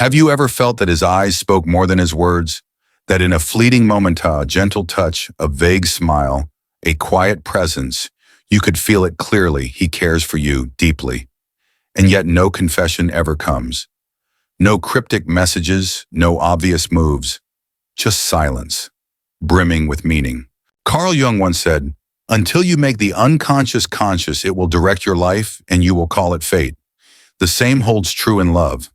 Have you ever felt that his eyes spoke more than his words? That in a fleeting moment, a gentle touch, a vague smile, a quiet presence, you could feel it clearly he cares for you deeply. And yet no confession ever comes. No cryptic messages, no obvious moves. Just silence, brimming with meaning. Carl Jung once said, "Until you make the unconscious conscious, it will direct your life and you will call it fate." The same holds true in love.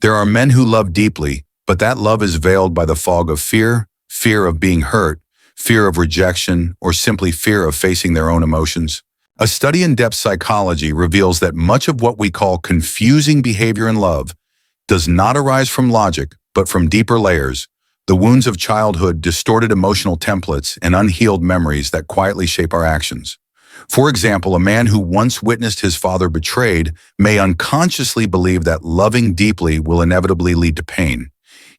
There are men who love deeply, but that love is veiled by the fog of fear, fear of being hurt, fear of rejection, or simply fear of facing their own emotions. A study in depth psychology reveals that much of what we call confusing behavior in love does not arise from logic, but from deeper layers, the wounds of childhood, distorted emotional templates, and unhealed memories that quietly shape our actions. For example, a man who once witnessed his father betrayed may unconsciously believe that loving deeply will inevitably lead to pain.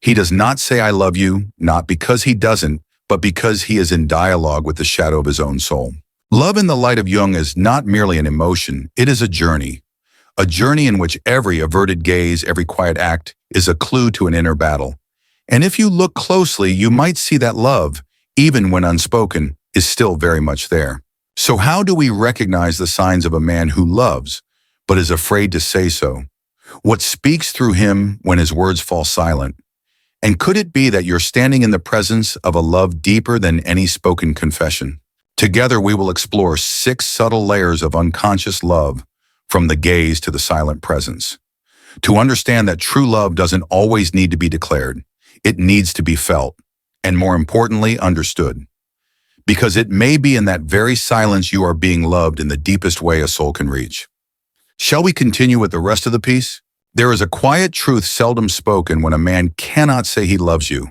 He does not say "I love you," not because he doesn't, but because he is in dialogue with the shadow of his own soul. Love in the light of Jung is not merely an emotion, it is a journey. A journey in which every averted gaze, every quiet act is a clue to an inner battle. And if you look closely, you might see that love, even when unspoken, is still very much there. So how do we recognize the signs of a man who loves, but is afraid to say so? What speaks through him when his words fall silent? And could it be that you're standing in the presence of a love deeper than any spoken confession? Together we will explore 6 subtle layers of unconscious love, from the gaze to the silent presence. To understand that true love doesn't always need to be declared. It needs to be felt, and more importantly, understood. Because it may be in that very silence you are being loved in the deepest way a soul can reach. Shall we continue with the rest of the piece? There is a quiet truth seldom spoken when a man cannot say he loves you.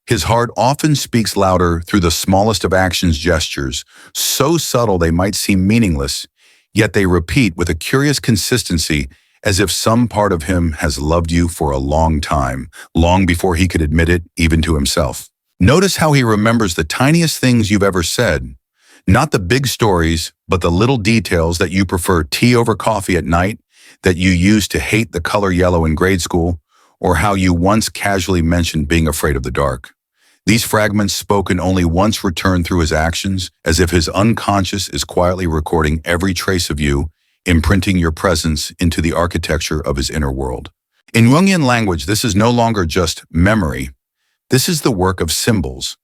His heart often speaks louder through the smallest of actions, gestures, so subtle they might seem meaningless, yet they repeat with a curious consistency, as if some part of him has loved you for a long time, long before he could admit it even to himself. Notice how he remembers the tiniest things you've ever said, not the big stories, but the little details that you prefer tea over coffee at night, that you used to hate the color yellow in grade school, or how you once casually mentioned being afraid of the dark. These fragments, spoken only once, return through his actions, as if his unconscious is quietly recording every trace of you, imprinting your presence into the architecture of his inner world. In Jungian language, this is no longer just memory. This is the work of symbols.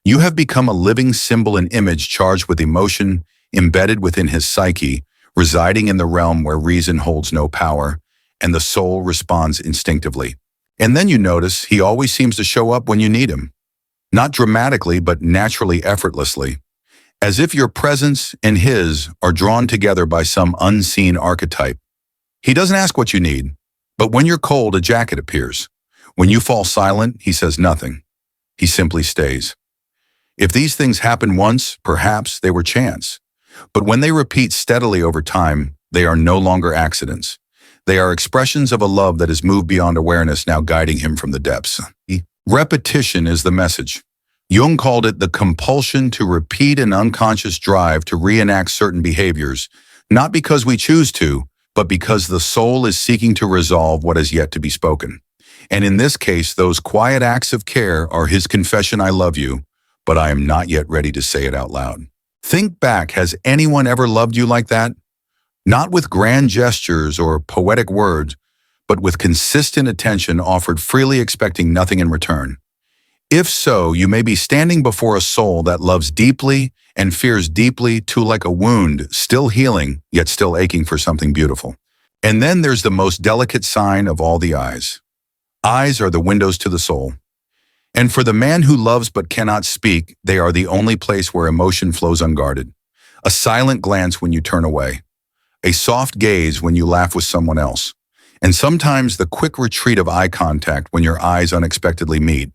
You have become a living symbol and image charged with emotion, embedded within his psyche, residing in the realm where reason holds no power, and the soul responds instinctively. And then you notice he always seems to show up when you need him. Not dramatically, but naturally, effortlessly. As if your presence and his are drawn together by some unseen archetype. He doesn't ask what you need, but when you're cold, a jacket appears. When you fall silent, he says nothing. He simply stays. If these things happen once, perhaps they were chance. But when they repeat steadily over time, they are no longer accidents. They are expressions of a love that has moved beyond awareness, now guiding him from the depths. Repetition is the message. Jung called it the compulsion to repeat, an unconscious drive to reenact certain behaviors, not because we choose to, but because the soul is seeking to resolve what has yet to be spoken. And in this case, those quiet acts of care are his confession, "I love you, but I am not yet ready to say it out loud." Think back, has anyone ever loved you like that? Not with grand gestures or poetic words, but with consistent attention offered freely, expecting nothing in return. If so, you may be standing before a soul that loves deeply and fears deeply too, like a wound, still healing, yet still aching for something beautiful. And then there's the most delicate sign of all, the eyes. Eyes are the windows to the soul. And for the man who loves but cannot speak, they are the only place where emotion flows unguarded. A silent glance when you turn away. A soft gaze when you laugh with someone else. And sometimes the quick retreat of eye contact when your eyes unexpectedly meet.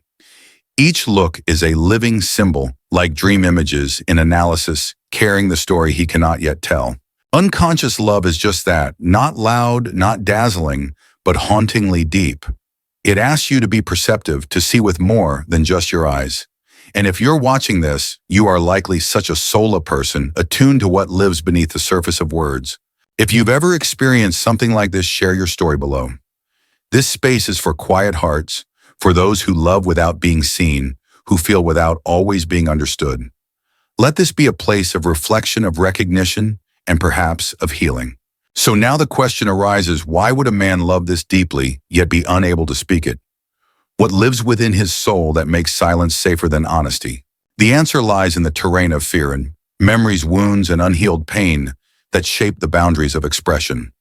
Each look is a living symbol, like dream images in analysis, carrying the story he cannot yet tell. Unconscious love is just that, not loud, not dazzling, but hauntingly deep. It asks you to be perceptive, to see with more than just your eyes. And if you're watching this, you are likely such a solar person, attuned to what lives beneath the surface of words. If you've ever experienced something like this, share your story below. This space is for quiet hearts, for those who love without being seen, who feel without always being understood. Let this be a place of reflection, of recognition, and perhaps of healing. So now the question arises, why would a man love this deeply, yet be unable to speak it? What lives within his soul that makes silence safer than honesty? The answer lies in the terrain of fear and memories, wounds, and unhealed pain that shape the boundaries of expression.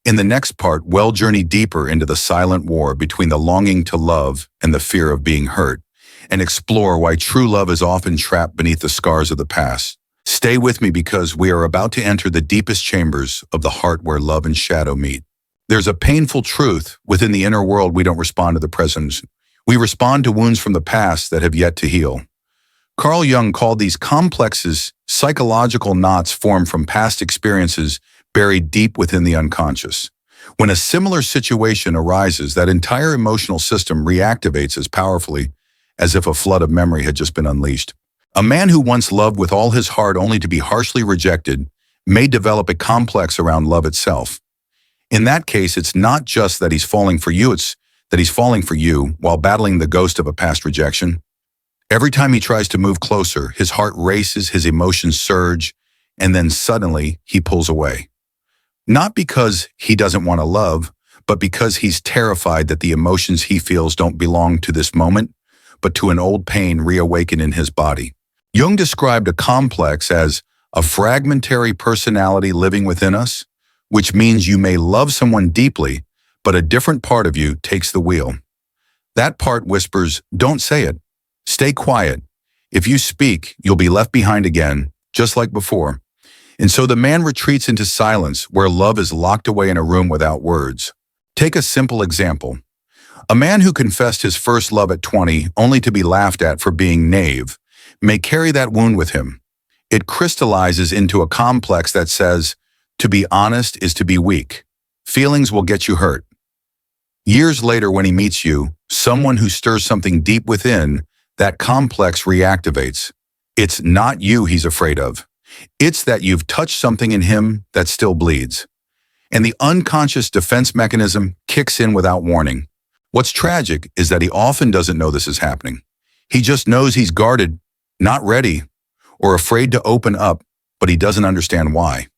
In the next part, we'll journey deeper into the silent war between the longing to love and the fear of being hurt, and explore why true love is often trapped beneath the scars of the past. Stay with me because we are about to enter the deepest chambers of the heart where love and shadow meet. There's a painful truth within the inner world. We don't respond to the present. We respond to wounds from the past that have yet to heal. Carl Jung called these complexes psychological knots formed from past experiences buried deep within the unconscious. When a similar situation arises, that entire emotional system reactivates as powerfully as if a flood of memory had just been unleashed. A man who once loved with all his heart only to be harshly rejected may develop a complex around love itself. In that case, it's not just that he's falling for you, it's that he's falling for you while battling the ghost of a past rejection. Every time he tries to move closer, his heart races, his emotions surge, and then suddenly he pulls away. Not because he doesn't want to love, but because he's terrified that the emotions he feels don't belong to this moment, but to an old pain reawakened in his body. Jung described a complex as a fragmentary personality living within us, which means you may love someone deeply, but a different part of you takes the wheel. That part whispers, "Don't say it. Stay quiet. If you speak, you'll be left behind again, just like before." And so the man retreats into silence where love is locked away in a room without words. Take a simple example. A man who confessed his first love at 20 only to be laughed at for being naive may carry that wound with him. It crystallizes into a complex that says, to be honest is to be weak. Feelings will get you hurt. Years later, when he meets you, someone who stirs something deep within, that complex reactivates. It's not you he's afraid of. It's that you've touched something in him that still bleeds. And the unconscious defense mechanism kicks in without warning. What's tragic is that he often doesn't know this is happening. He just knows he's guarded, not ready, or afraid to open up, but he doesn't understand why.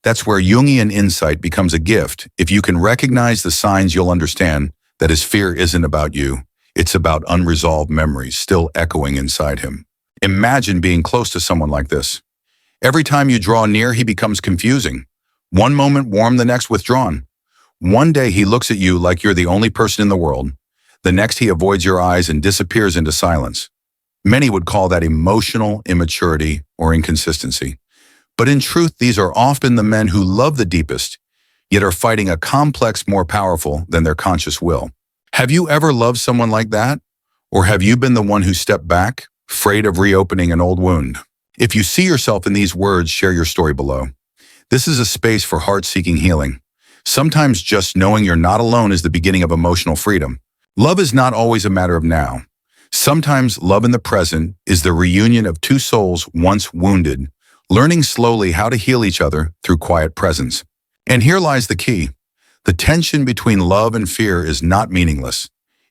That's where Jungian insight becomes a gift. If you can recognize the signs, you'll understand that his fear isn't about you. It's about unresolved memories still echoing inside him. Imagine being close to someone like this. Every time you draw near, he becomes confusing. One moment warm, the next withdrawn. One day he looks at you like you're the only person in the world. The next he avoids your eyes and disappears into silence. Many would call that emotional immaturity or inconsistency. But in truth, these are often the men who love the deepest, yet are fighting a complex more powerful than their conscious will. Have you ever loved someone like that? Or have you been the one who stepped back, afraid of reopening an old wound? If you see yourself in these words, share your story below. This is a space for heart-seeking healing. Sometimes just knowing you're not alone is the beginning of emotional freedom. Love is not always a matter of now. Sometimes love in the present is the reunion of two souls once wounded, learning slowly how to heal each other through quiet presence. And here lies the key. The tension between love and fear is not meaningless.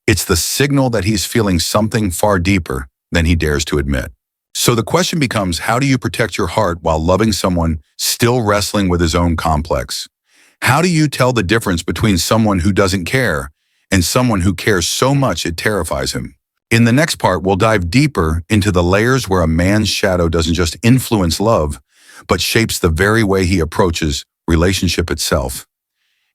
It's the signal that he's feeling something far deeper than he dares to admit. So the question becomes, how do you protect your heart while loving someone still wrestling with his own complex? How do you tell the difference between someone who doesn't care and someone who cares so much it terrifies him? In the next part, we'll dive deeper into the layers where a man's shadow doesn't just influence love, but shapes the very way he approaches relationship itself.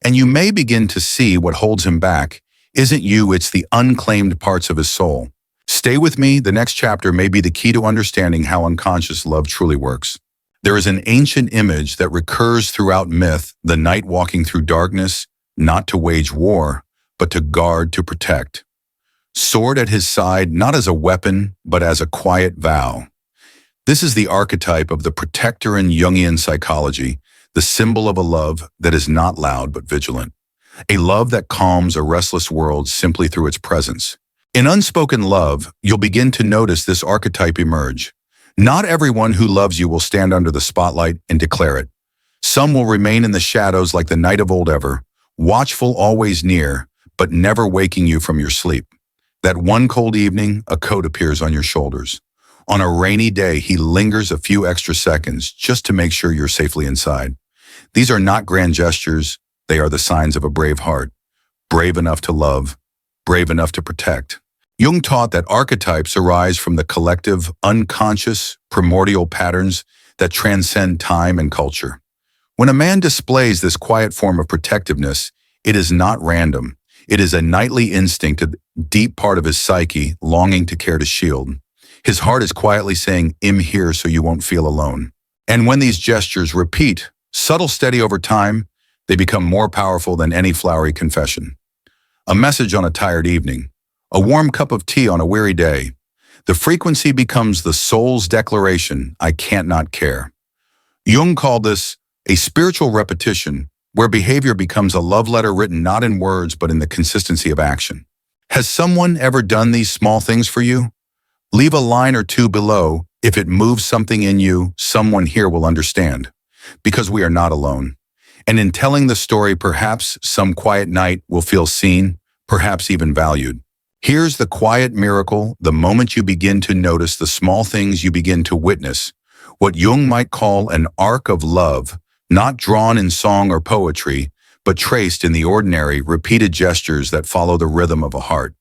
And you may begin to see what holds him back isn't you, it's the unclaimed parts of his soul. Stay with me, the next chapter may be the key to understanding how unconscious love truly works. There is an ancient image that recurs throughout myth, the knight walking through darkness, not to wage war, but to guard, to protect. Sword at his side, not as a weapon, but as a quiet vow. This is the archetype of the protector in Jungian psychology, the symbol of a love that is not loud but vigilant. A love that calms a restless world simply through its presence. In unspoken love, you'll begin to notice this archetype emerge. Not everyone who loves you will stand under the spotlight and declare it. Some will remain in the shadows like the knight of old ever, watchful, always near, but never waking you from your sleep. That one cold evening, a coat appears on your shoulders. On a rainy day, he lingers a few extra seconds just to make sure you're safely inside. These are not grand gestures, they are the signs of a brave heart. Brave enough to love, brave enough to protect. Jung taught that archetypes arise from the collective, unconscious, primordial patterns that transcend time and culture. When a man displays this quiet form of protectiveness, it is not random. It is a nightly instinct, a deep part of his psyche, longing to care to shield. His heart is quietly saying, "I'm here so you won't feel alone." And when these gestures repeat, subtle, steady over time, they become more powerful than any flowery confession. A message on a tired evening, a warm cup of tea on a weary day. The frequency becomes the soul's declaration, "I can't not care." Jung called this a spiritual repetition, where behavior becomes a love letter written not in words but in the consistency of action. Has someone ever done these small things for you? Leave a line or two below. If it moves something in you, someone here will understand. Because we are not alone. And in telling the story, perhaps some quiet night will feel seen, perhaps even valued. Here's the quiet miracle: the moment you begin to notice the small things, you begin to witness what Jung might call an arc of love, not drawn in song or poetry, but traced in the ordinary, repeated gestures that follow the rhythm of a heart.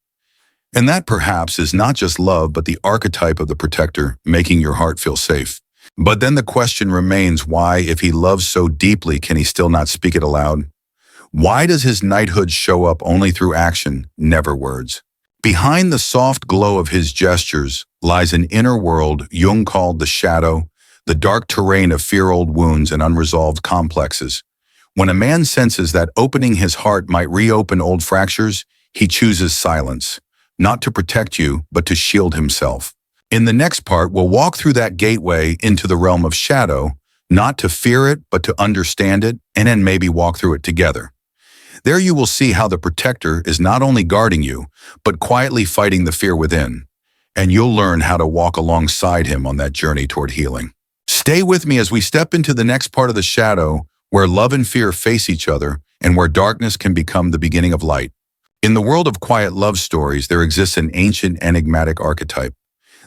And that perhaps is not just love, but the archetype of the protector, making your heart feel safe. But then the question remains, why, if he loves so deeply, can he still not speak it aloud? Why does his knighthood show up only through action, never words? Behind the soft glow of his gestures lies an inner world Jung called the shadow, the dark terrain of fear-old wounds and unresolved complexes. When a man senses that opening his heart might reopen old fractures, he chooses silence, not to protect you, but to shield himself. In the next part, we'll walk through that gateway into the realm of shadow, not to fear it, but to understand it, and then maybe walk through it together. There you will see how the protector is not only guarding you, but quietly fighting the fear within. And you'll learn how to walk alongside him on that journey toward healing. Stay with me as we step into the next part of the shadow, where love and fear face each other, and where darkness can become the beginning of light. In the world of quiet love stories, there exists an ancient enigmatic archetype.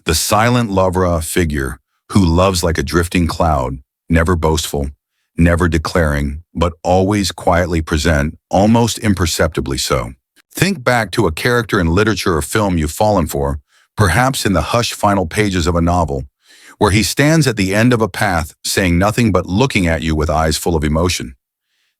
The silent lover figure who loves like a drifting cloud, never boastful, never declaring, but always quietly present, almost imperceptibly so. Think back to a character in literature or film you've fallen for, perhaps in the hushed final pages of a novel, where he stands at the end of a path, saying nothing but looking at you with eyes full of emotion.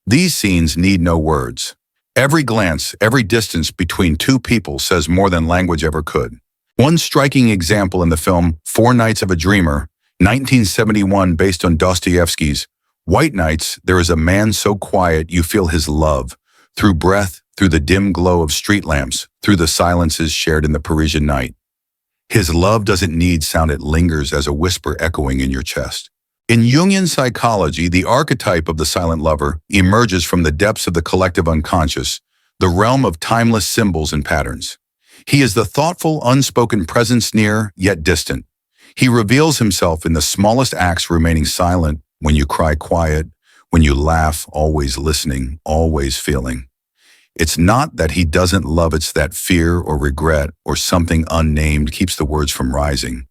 These scenes need no words. Every glance, every distance between two people says more than language ever could. One striking example in the film Four Nights of a Dreamer, 1971, based on Dostoevsky's White Nights, there is a man so quiet you feel his love, through breath, through the dim glow of street lamps, through the silences shared in the Parisian night. His love doesn't need sound, it lingers as a whisper echoing in your chest. In Jungian psychology, the archetype of the silent lover emerges from the depths of the collective unconscious, the realm of timeless symbols and patterns. He is the thoughtful, unspoken presence, near yet distant. He reveals himself in the smallest acts, remaining silent, when you cry quiet, when you laugh, always listening, always feeling. It's not that he doesn't love, it's that fear or regret or something unnamed keeps the words from rising.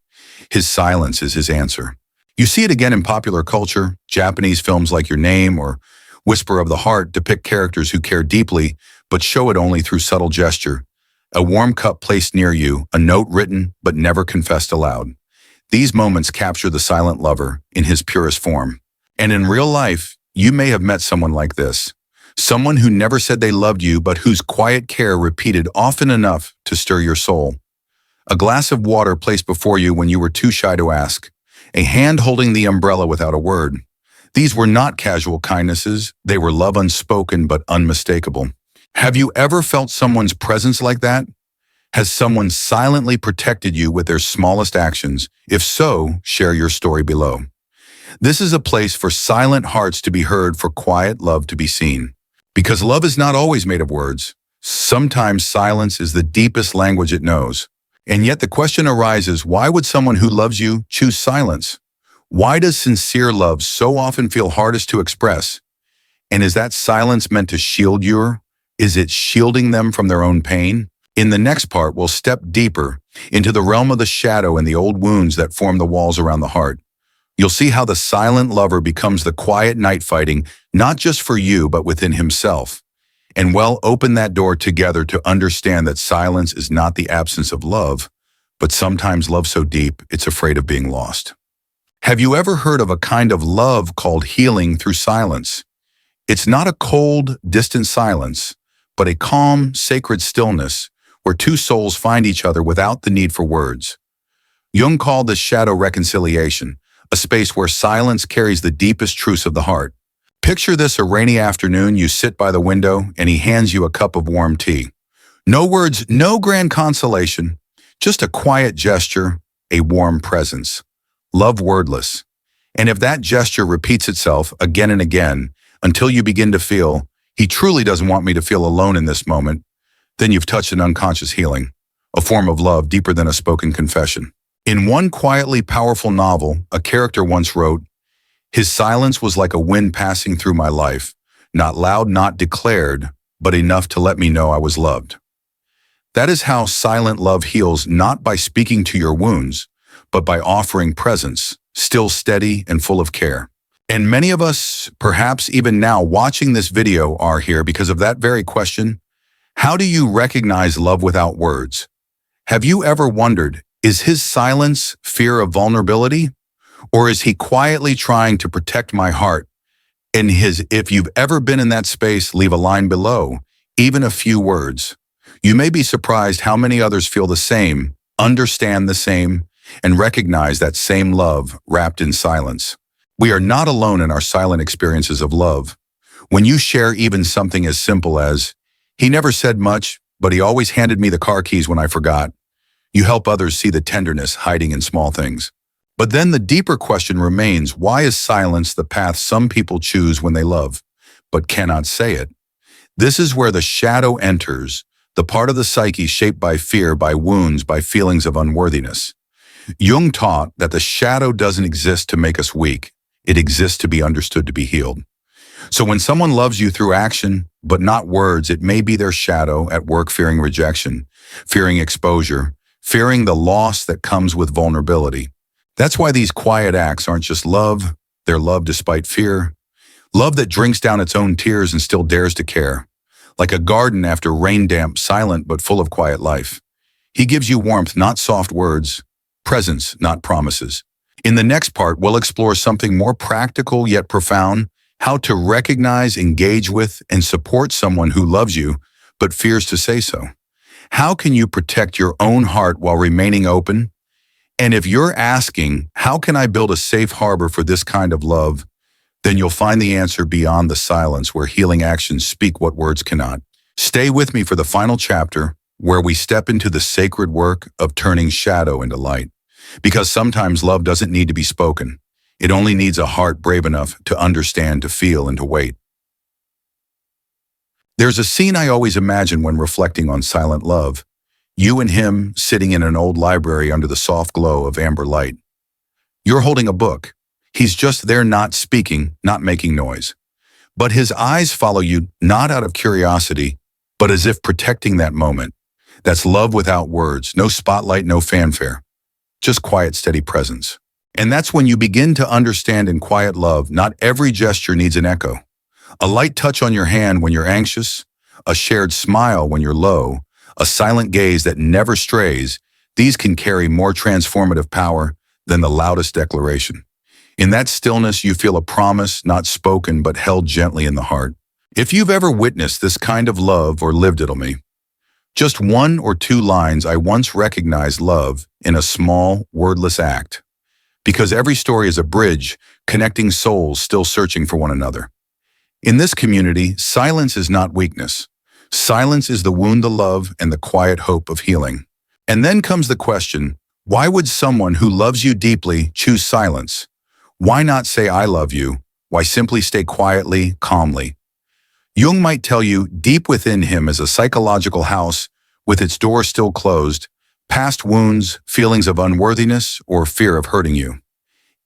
His silence is his answer. You see it again in popular culture. Japanese films like Your Name or Whisper of the Heart depict characters who care deeply, but show it only through subtle gesture. A warm cup placed near you, a note written but never confessed aloud. These moments capture the silent lover in his purest form. And in real life, you may have met someone like this. Someone who never said they loved you, but whose quiet care repeated often enough to stir your soul. A glass of water placed before you when you were too shy to ask. A hand holding the umbrella without a word. These were not casual kindnesses, they were love unspoken but unmistakable. Have you ever felt someone's presence like that? Has someone silently protected you with their smallest actions? If so, share your story below. This is a place for silent hearts to be heard, for quiet love to be seen. Because love is not always made of words. Sometimes silence is the deepest language it knows. And yet the question arises, why would someone who loves you choose silence? Why does sincere love so often feel hardest to express? And is that silence meant to shield you Is it shielding them from their own pain? In the next part, we'll step deeper into the realm of the shadow and the old wounds that form the walls around the heart. You'll see how the silent lover becomes the quiet night fighting, not just for you, but within himself. And we'll open that door together to understand that silence is not the absence of love, but sometimes love so deep it's afraid of being lost. Have you ever heard of a kind of love called healing through silence? It's not a cold, distant silence, but a calm, sacred stillness where two souls find each other without the need for words. Jung called this shadow reconciliation, a space where silence carries the deepest truths of the heart. Picture this: a rainy afternoon, you sit by the window and he hands you a cup of warm tea. No words, no grand consolation, just a quiet gesture, a warm presence. Love wordless. And if that gesture repeats itself again and again until you begin to feel, he truly doesn't want me to feel alone in this moment, then you've touched an unconscious healing, a form of love deeper than a spoken confession. In one quietly powerful novel, a character once wrote, "His silence was like a wind passing through my life, not loud, not declared, but enough to let me know I was loved." That is how silent love heals, not by speaking to your wounds, but by offering presence, still steady and full of care. And many of us, perhaps even now watching this video, are here because of that very question. How do you recognize love without words? Have you ever wondered, is his silence fear of vulnerability? Or is he quietly trying to protect my heart? And if you've ever been in that space, leave a line below, even a few words. You may be surprised how many others feel the same, understand the same, and recognize that same love wrapped in silence. We are not alone in our silent experiences of love. When you share even something as simple as, "He never said much, but he always handed me the car keys when I forgot," you help others see the tenderness hiding in small things. But then the deeper question remains, why is silence the path some people choose when they love, but cannot say it? This is where the shadow enters, the part of the psyche shaped by fear, by wounds, by feelings of unworthiness. Jung taught that the shadow doesn't exist to make us weak. It exists to be understood, to be healed. So when someone loves you through action, but not words, it may be their shadow at work, fearing rejection, fearing exposure, fearing the loss that comes with vulnerability. That's why these quiet acts aren't just love, they're love despite fear. Love that drinks down its own tears and still dares to care. Like a garden after rain damp, silent but full of quiet life. He gives you warmth, not soft words, presence, not promises. In the next part, we'll explore something more practical yet profound: how to recognize, engage with, and support someone who loves you but fears to say so. How can you protect your own heart while remaining open? And if you're asking, how can I build a safe harbor for this kind of love? Then you'll find the answer beyond the silence, where healing actions speak what words cannot. Stay with me for the final chapter, where we step into the sacred work of turning shadow into light. Because sometimes love doesn't need to be spoken. It only needs a heart brave enough to understand, to feel, and to wait. There's a scene I always imagine when reflecting on silent love. You and him sitting in an old library under the soft glow of amber light. You're holding a book. He's just there, not speaking, not making noise. But his eyes follow you, not out of curiosity, but as if protecting that moment. That's love without words, no spotlight, no fanfare. Just quiet, steady presence. And that's when you begin to understand, in quiet love, not every gesture needs an echo. A light touch on your hand when you're anxious, a shared smile when you're low, a silent gaze that never strays, these can carry more transformative power than the loudest declaration. In that stillness, you feel a promise, not spoken, but held gently in the heart. If you've ever witnessed this kind of love or lived it, just one or two lines: "I once recognized love in a small, wordless act." Because every story is a bridge connecting souls still searching for one another. In this community, silence is not weakness. Silence is the wound to love and the quiet hope of healing. And then comes the question, why would someone who loves you deeply choose silence? Why not say "I love you"? Why simply stay quietly, calmly? Jung might tell you, deep within him is a psychological house with its door still closed, past wounds, feelings of unworthiness, or fear of hurting you.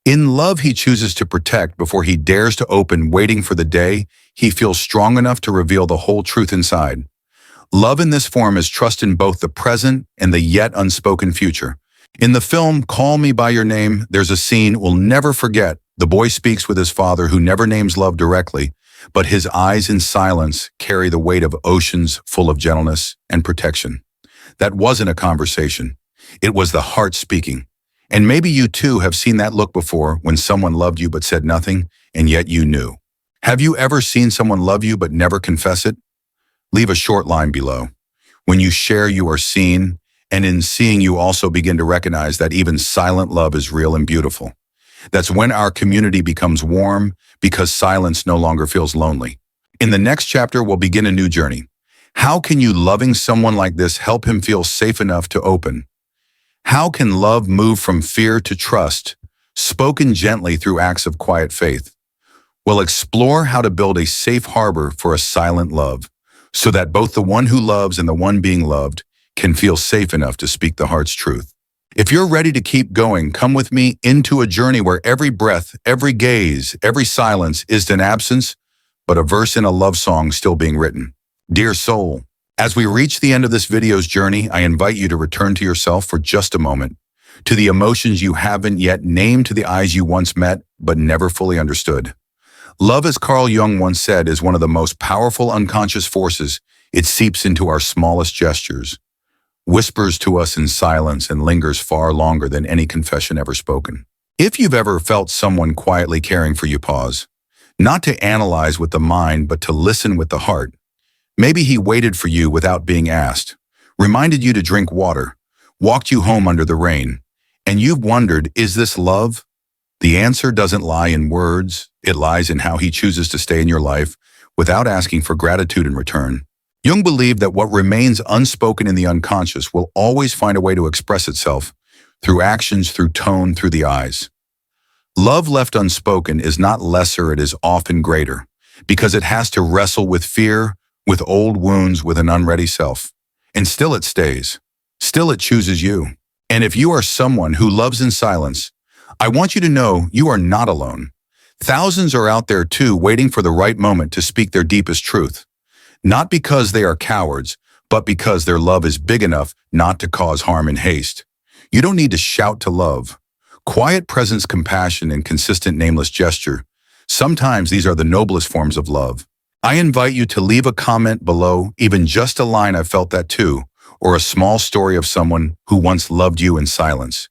In love, he chooses to protect before he dares to open, waiting for the day he feels strong enough to reveal the whole truth inside. Love in this form is trust in both the present and the yet unspoken future. In the film Call Me By Your Name, there's a scene we'll never forget. The boy speaks with his father, who never names love directly, but his eyes in silence carry the weight of oceans full of gentleness and protection. That wasn't a conversation. It was the heart speaking. And maybe you too have seen that look before, when someone loved you but said nothing, and yet you knew. Have you ever seen someone love you but never confess it? Leave a short line below. When you share, you are seen, and in seeing, you also begin to recognize that even silent love is real and beautiful. That's when our community becomes warm, because silence no longer feels lonely. In the next chapter, we'll begin a new journey. How can you, loving someone like this, help him feel safe enough to open? How can love move from fear to trust, spoken gently through acts of quiet faith? We'll explore how to build a safe harbor for a silent love, so that both the one who loves and the one being loved can feel safe enough to speak the heart's truth. If you're ready to keep going, come with me into a journey where every breath, every gaze, every silence is an absence, but a verse in a love song still being written. Dear soul, as we reach the end of this video's journey, I invite you to return to yourself for just a moment, to the emotions you haven't yet named, to the eyes you once met but never fully understood. Love, as Carl Jung once said, is one of the most powerful unconscious forces. It seeps into our smallest gestures, whispers to us in silence, and lingers far longer than any confession ever spoken. If you've ever felt someone quietly caring for you, pause. Not to analyze with the mind, but to listen with the heart. Maybe he waited for you without being asked, reminded you to drink water, walked you home under the rain, and you've wondered, is this love? The answer doesn't lie in words. It lies in how he chooses to stay in your life without asking for gratitude in return. Jung believed that what remains unspoken in the unconscious will always find a way to express itself, through actions, through tone, through the eyes. Love left unspoken is not lesser, it is often greater, because it has to wrestle with fear, with old wounds, with an unready self. And still it stays. Still it chooses you. And if you are someone who loves in silence, I want you to know you are not alone. Thousands are out there too, waiting for the right moment to speak their deepest truth. Not because they are cowards, but because their love is big enough not to cause harm in haste. You don't need to shout to love. Quiet presence, compassion, and consistent nameless gesture. Sometimes these are the noblest forms of love. I invite you to leave a comment below, even just a line, "I felt that too," or a small story of someone who once loved you in silence.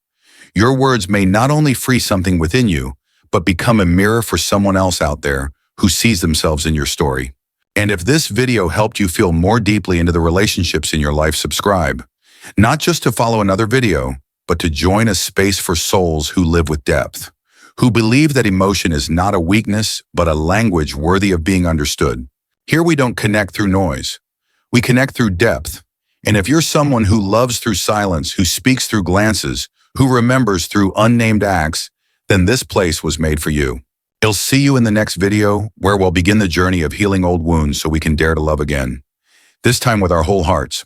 Your words may not only free something within you, but become a mirror for someone else out there who sees themselves in your story. And if this video helped you feel more deeply into the relationships in your life, subscribe. Not just to follow another video, but to join a space for souls who live with depth, who believe that emotion is not a weakness, but a language worthy of being understood. Here we don't connect through noise. We connect through depth. And if you're someone who loves through silence, who speaks through glances, who remembers through unnamed acts, then this place was made for you. I'll see you in the next video, where we'll begin the journey of healing old wounds so we can dare to love again. This time with our whole hearts.